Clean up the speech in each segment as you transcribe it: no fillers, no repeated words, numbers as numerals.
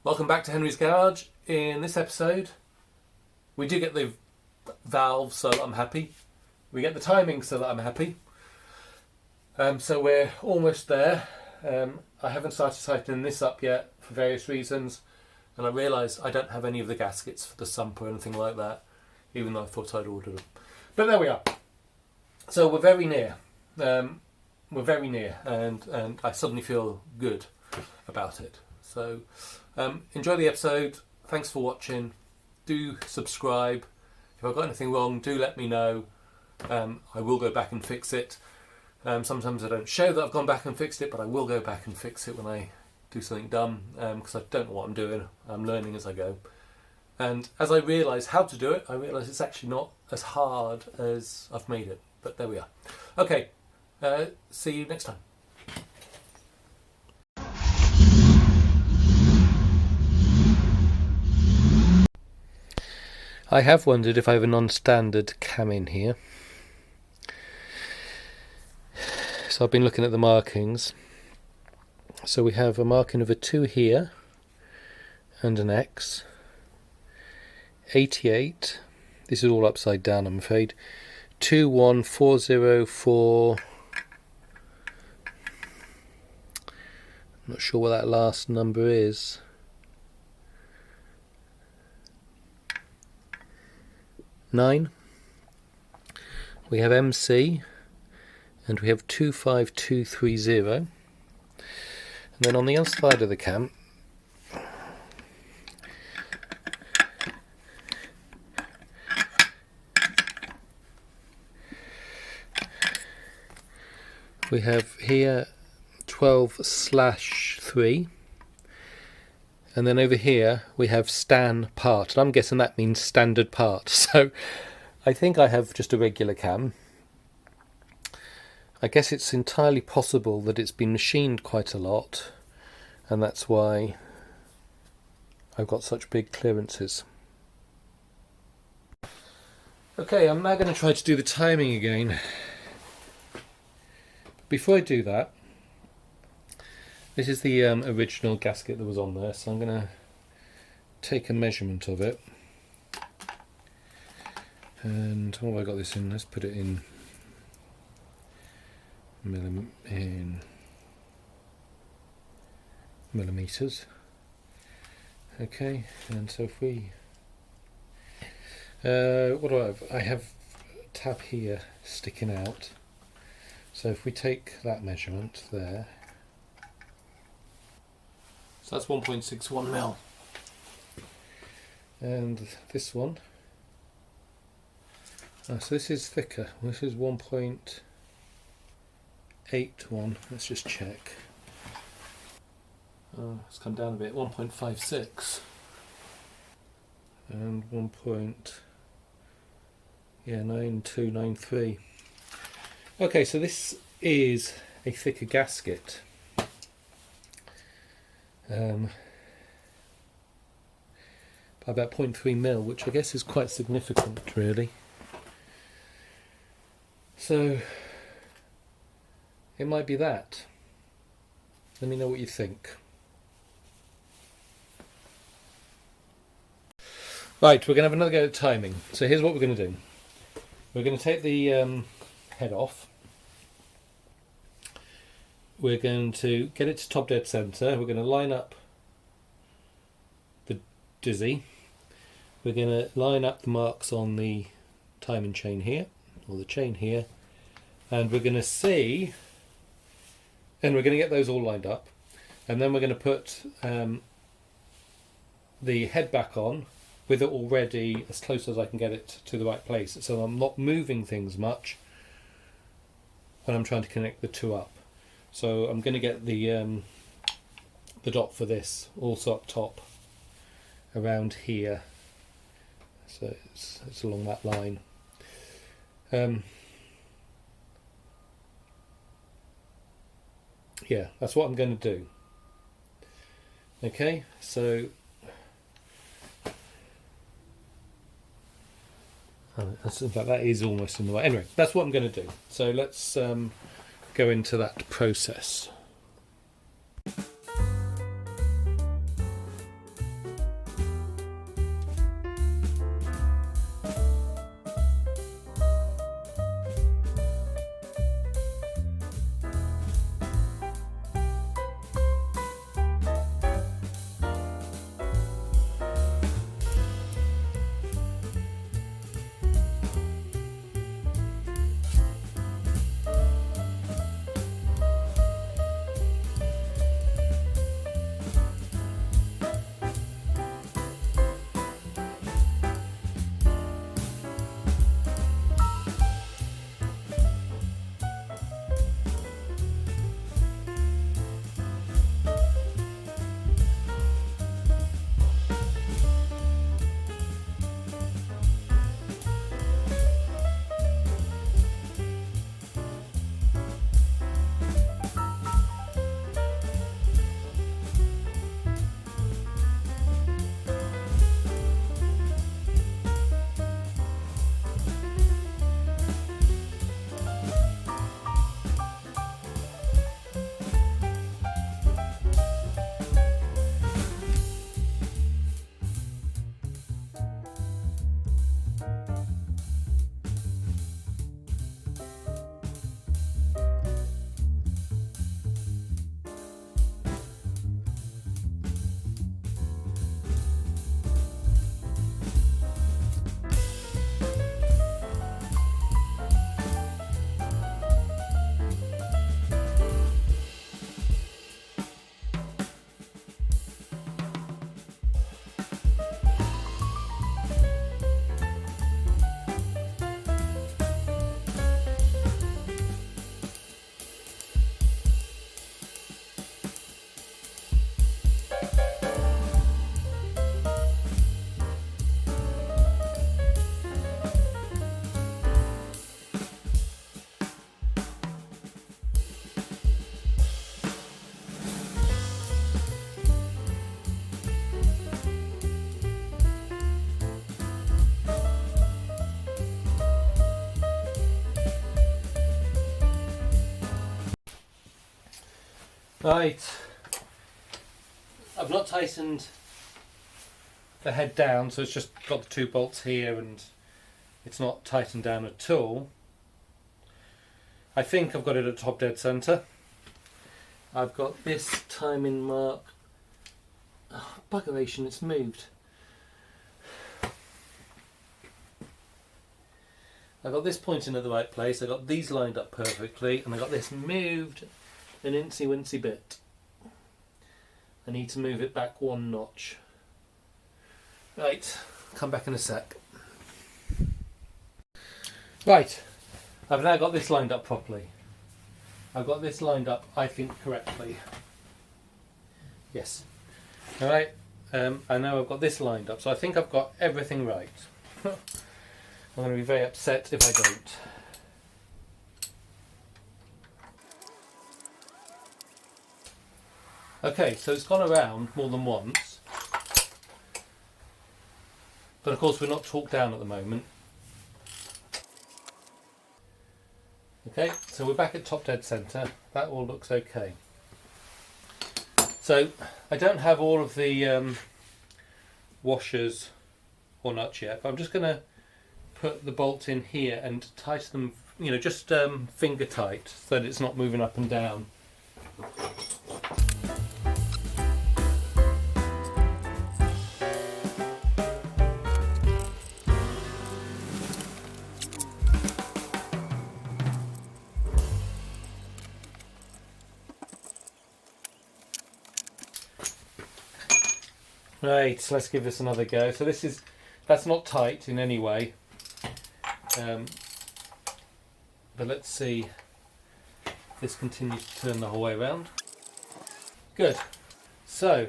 Welcome back to Henry's Garage. In this episode, we do get the valve so that I'm happy. We get the timing so that I'm happy. So we're almost there. I haven't started tightening this up yet for various reasons. And I realise I don't have any of the gaskets for the sump or anything like that, even though I thought I'd ordered them. But there we are. So we're very near. And I suddenly feel good about it. So enjoy the episode. Thanks for watching. Do subscribe. If I've got anything wrong, do let me know. I will go back and fix it. Sometimes I don't show that I've gone back and fixed it, but I will go back and fix it when I do something dumb, because I don't know what I'm doing. I'm learning as I go. And as I realise how to do it, I realise it's actually not as hard as I've made it. But there we are. Okay, see you next time. I have wondered if I have a non-standard cam in here. So I've been looking at the markings. So we have a marking of a 2 here and an X. 88. This is all upside down, I'm afraid. 21404. I'm not sure what that last number is. 9. We have MC, and we have 25230. And then on the other side of the cam, we have here 12/3. And then over here we have Stan part, and I'm guessing that means standard part. So I think I have just a regular cam. I guess it's entirely possible that it's been machined quite a lot, and that's why I've got such big clearances. Okay, I'm now going to try to do the timing again. Before I do that, this is the original gasket that was on there, so I'm going to take a measurement of it. And what have I got this in? Let's put it in millimeters. Okay, and so if we what do I have? I have a tab here sticking out. So if we take that measurement there, so that's 1.61 mil. And this one, so this is thicker. This is 1.81. Let's just check. It's come down a bit. 1.56 and 1.9293. Okay, so this is a thicker gasket. By about 0.3 mil, which I guess is quite significant, really. So it might be that. Let me know what you think. Right, we're going to have another go at timing. So here's what we're going to do. We're going to take the head off. We're going to get it to top dead centre. We're going to line up the dizzy. We're going to line up the marks on the timing chain here, or the chain here, and we're going to see, and we're going to get those all lined up, and then we're going to put the head back on with it already as close as I can get it to the right place, so I'm not moving things much when I'm trying to connect the two up. So I'm going to get the dot for this also up top around here, so it's along that line. Yeah, that's what I'm going to do. Okay, so in fact that is almost in the way. Anyway, that's what I'm going to do. So let's go into that process. Right, I've not tightened the head down, so it's just got the 2 bolts here and it's not tightened down at all. I think I've got it at top dead centre. I've got this timing mark. Oh, buggeration, it's moved. I got this pointing at the right place, I got these lined up perfectly, and I got this moved an incy wincy bit. I need to move it back 1 notch. Right, come back in a sec. Right, I've now got this lined up properly. I've got this lined up, I think, correctly. Yes. Alright, I know I've got this lined up, so I think I've got everything right. I'm going to be very upset if I don't. Okay, so it's gone around more than once. But of course we're not torqued down at the moment. Okay, so we're back at top dead centre. That all looks okay. So I don't have all of the washers or nuts yet, but I'm just going to put the bolt in here and tighten them, you know, just finger tight so that it's not moving up and down. Right, so let's give this another go. So that's not tight in any way. But let's see if this continues to turn the whole way around. Good. So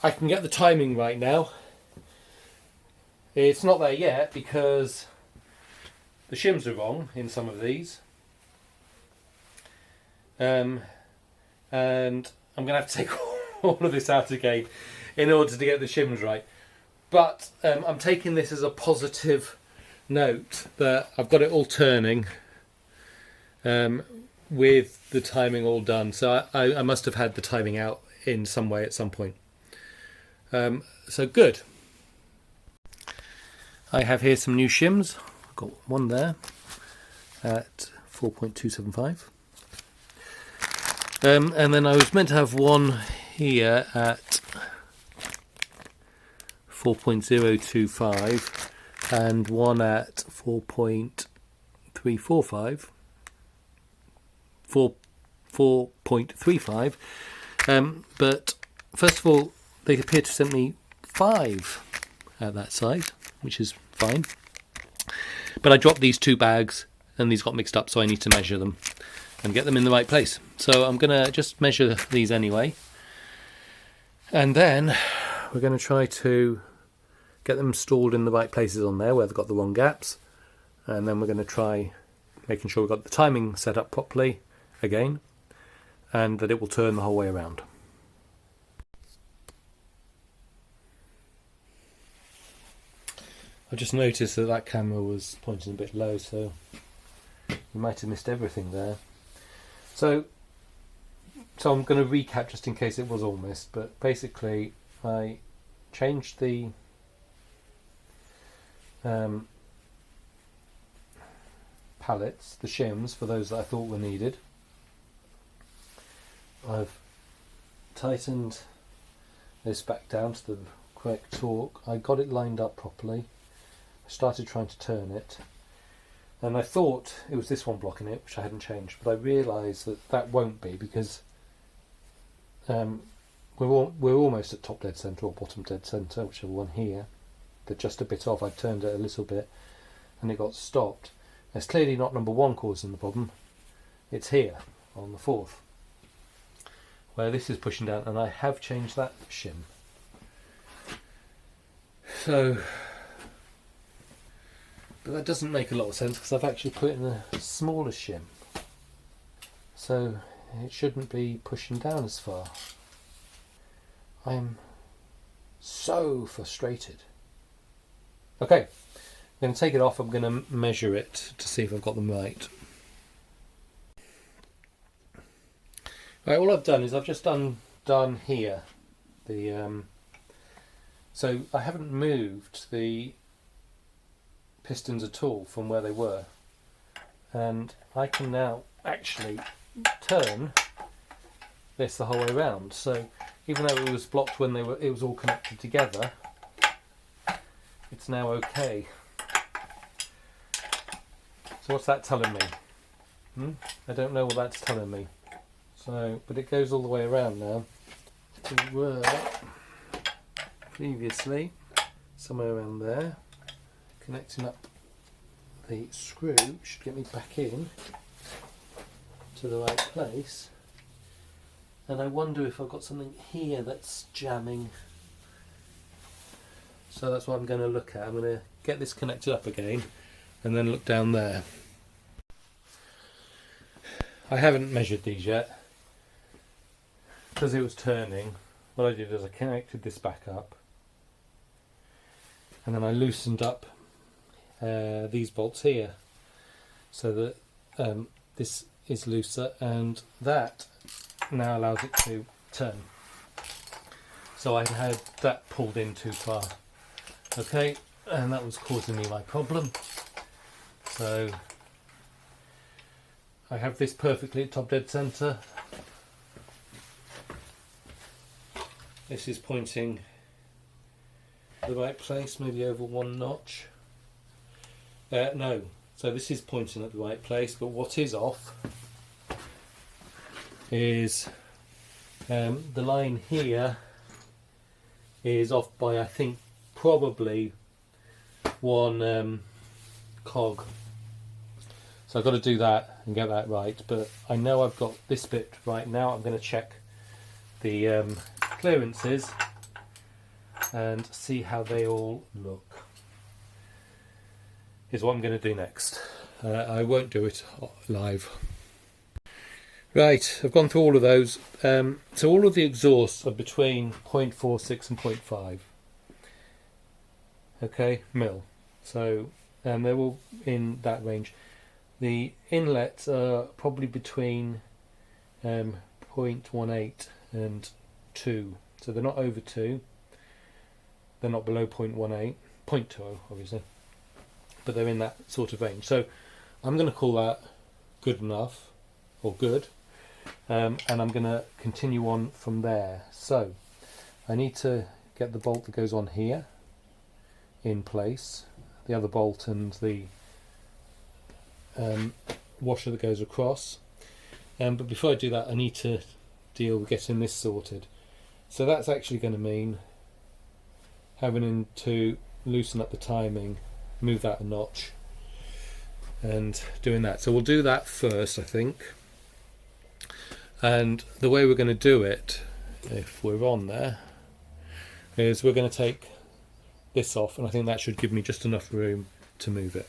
I can get the timing right now. It's not there yet because the shims are wrong in some of these. And I'm going to have to take all of this out again in order to get the shims right. But I'm taking this as a positive note that I've got it all turning with the timing all done. So I must have had the timing out in some way at some point. So good. I have here some new shims. I've got one there at 4.275. And then I was meant to have one here at 4.025 and one at 4.345, 4.35. But first of all, they appear to send me 5 at that size, which is fine. But I dropped these 2 bags and these got mixed up, so I need to measure them and get them in the right place. So I'm going to just measure these anyway. And then we're going to try to get them installed in the right places on there where they've got the wrong gaps. And then we're going to try making sure we've got the timing set up properly again, and that it will turn the whole way around. I just noticed that that camera was pointing a bit low, so you might have missed everything there. So I'm going to recap just in case it was all missed, but basically I changed the pallets, the shims, for those that I thought were needed. I've tightened this back down to the correct torque. I got it lined up properly. I started trying to turn it, and I thought it was this one blocking it, which I hadn't changed, but I realised that that won't be, because we're almost at top dead centre or bottom dead centre, whichever one here. They're just a bit off. I turned it a little bit and it got stopped. It's clearly not number 1 causing the problem. It's here on the 4th where this is pushing down, and I have changed that shim. So, but that doesn't make a lot of sense because I've actually put in a smaller shim, so it shouldn't be pushing down as far. I'm so frustrated. Okay, I'm going to take it off. I'm going to measure it to see if I've got them right. Right, all I've done is I've just undone here the so I haven't moved the pistons at all from where they were, and I can now actually turn this the whole way around. So even though it was blocked when it was all connected together, it's now okay. So what's that telling me? I don't know what that's telling me. So, but it goes all the way around now. We were previously somewhere around there. Connecting up the screw should get me back in to the right place. And I wonder if I've got something here that's jamming. So that's what I'm going to look at. I'm going to get this connected up again and then look down there. I haven't measured these yet because it was turning. What I did is I connected this back up and then I loosened up these bolts here so that this is looser, and that now allows it to turn. So I had that pulled in too far. Okay, and that was causing me my problem. So I have this perfectly at top dead centre. This is pointing the right place, maybe over one notch. No, so this is pointing at the right place, but what is off is the line here is off by, I think, probably one cog. So I've got to do that and get that right, but I know I've got this bit right now. I'm going to check the clearances and see how they all look. Is what I'm going to do next. I won't do it live. Right, I've gone through all of those. So all of the exhausts are between 0.46 and 0.5. Okay, mil. So they're all in that range. The inlets are probably between 0.18 and 2. So they're not over 2. They're not below 0.18, 0.20 obviously. But they're in that sort of range. So I'm going to call that good enough, or good. And I'm going to continue on from there. So I need to get the bolt that goes on here in place, the other bolt and the washer that goes across. But before I do that, I need to deal with getting this sorted. So that's actually going to mean having to loosen up the timing, move that a notch, and doing that. So we'll do that first, I think. And the way we're going to do it, if we're on there, is we're going to take this off, and I think that should give me just enough room to move it.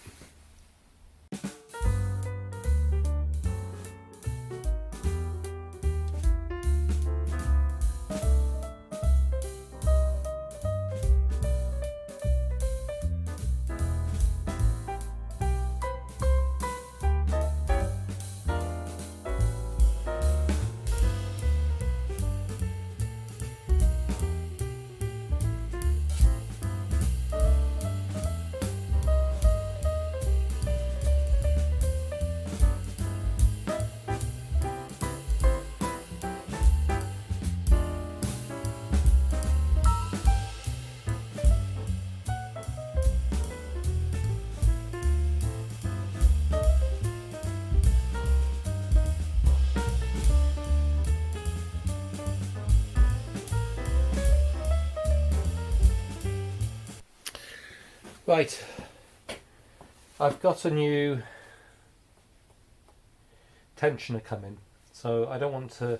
Right, I've got a new tensioner coming, so I don't want to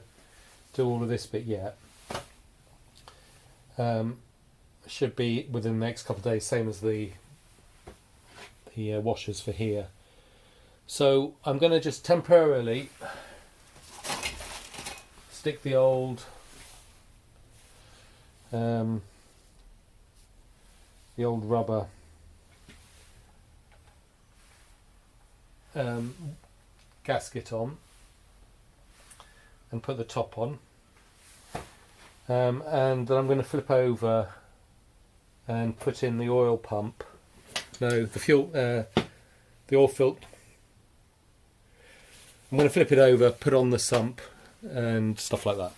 do all of this bit yet. Should be within the next couple of days, same as the washers for here. So I'm going to just temporarily stick the old rubber gasket on, and put the top on. And then I'm going to flip over and put in the oil pump. No, the fuel, the oil filter. I'm going to flip it over, put on the sump and stuff like that.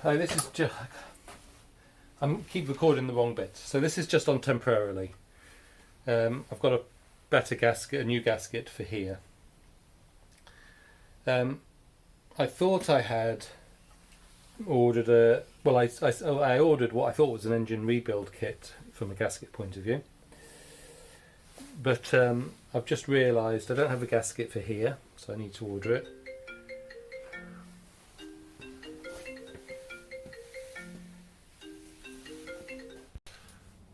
Oh, this is just. Keep recording the wrong bit. So this is just on temporarily. I've got a better gasket, a new gasket for here. I thought I had ordered a. Well, I ordered what I thought was an engine rebuild kit from a gasket point of view. But I've just realised I don't have a gasket for here, so I need to order it.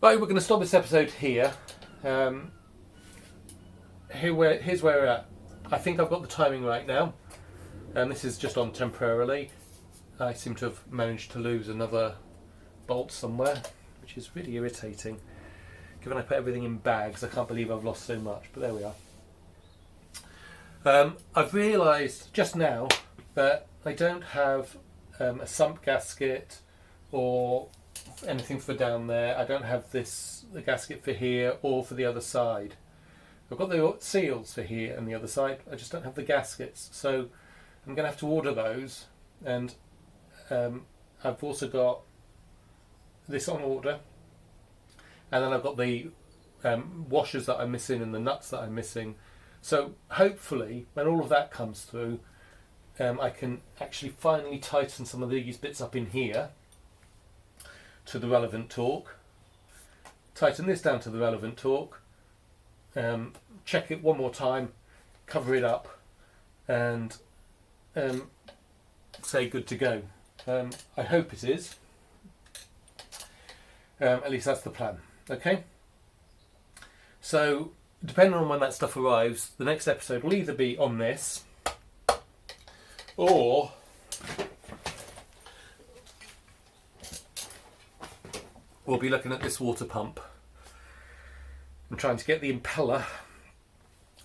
Right, we're going to stop this episode here. Here's where we're at. I think I've got the timing right now. And this is just on temporarily. I seem to have managed to lose another bolt somewhere, which is really irritating. Given I put everything in bags, I can't believe I've lost so much, but there we are. I've realised just now that I don't have a sump gasket or anything for down there. I don't have the gasket for here or for the other side. I've got the seals for here and the other side. I just don't have the gaskets, so I'm going to have to order those. And I've also got this on order, and then I've got the washers that I'm missing and the nuts that I'm missing. So hopefully when all of that comes through, I can actually finally tighten some of these bits up in here to the relevant torque, tighten this down to the relevant torque, check it one more time, cover it up, and say good to go. I hope it is. At least that's the plan. Okay? So, depending on when that stuff arrives, the next episode will either be on this, or we'll be looking at this water pump and trying to get the impeller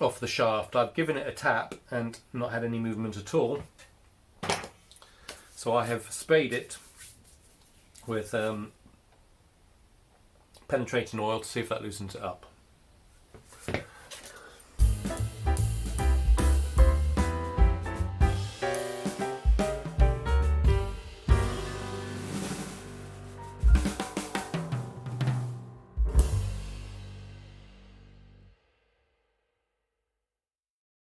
off the shaft. I've given it a tap and not had any movement at all. So I have sprayed it with penetrating oil to see if that loosens it up.